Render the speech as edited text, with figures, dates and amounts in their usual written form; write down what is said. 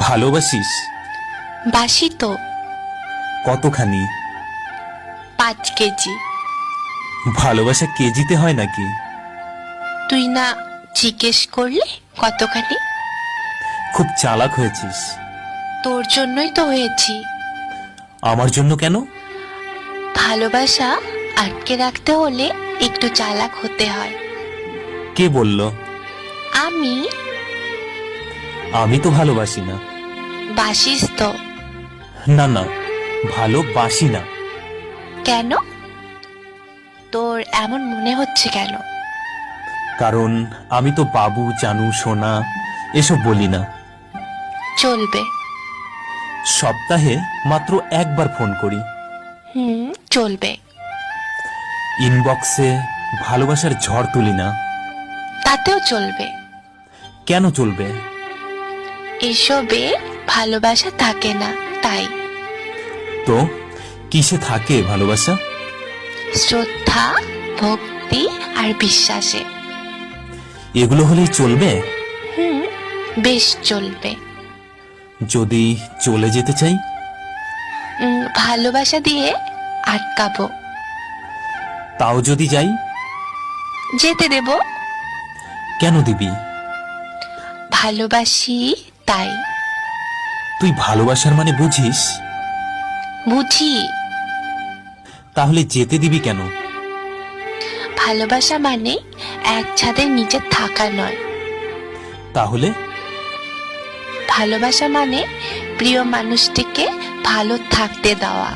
ভালোবাসিস? বাসি তো। কতখানি? 5 কেজি। ভালোবাসা কেজিতে হয় নাকি? তুই না জিজ্ঞেস করলে কতখানি? খুব চালাক হয়েছিস। তোর জন্যই তো হয়েছি। আমার জন্য কেন? ভালোবাসা আটকে রাখতে হলে একটু চালাক হতে হয়। কে বলল? আমি। আমি তো ভালোবাসি না। বাসিস তো। না না, ভালোবাসি না। কেন? তোর এমন মনে হচ্ছে কেন? কারণ আমি তো বাবু, জানু, সোনা এসব বলি না। চলবে। সপ্তাহে মাত্র একবার ফোন করি। চলবে। ইনবক্সে ভালোবাসার ঝড় তুলি না। তাতেও চলবে। কেন চলবে? এসবে ভালোবাসা থাকে না, তাই। তো কিসে থাকে ভালোবাসা? শ্রদ্ধা, ভক্তি আর বিশ্বাসে। এগুলো হলেই চলবে? বেশ চলবে। যদি চলে যেতে চাই? ভালোবাসা দিয়ে আটকাবো। তাও যদি যাই? যেতে দেব। কেন দিবি? ভালোবাসি তাই। তুই ভালোবাসার মানে বুঝিস? বুঝি। তাহলে যেতে দিবি কেন? ভালোবাসা মানে এক ছাদের নিচে থাকা নয়। তাহলে? ভালোবাসা মানে প্রিয় মানুষটিকে ভালো থাকতে দেওয়া।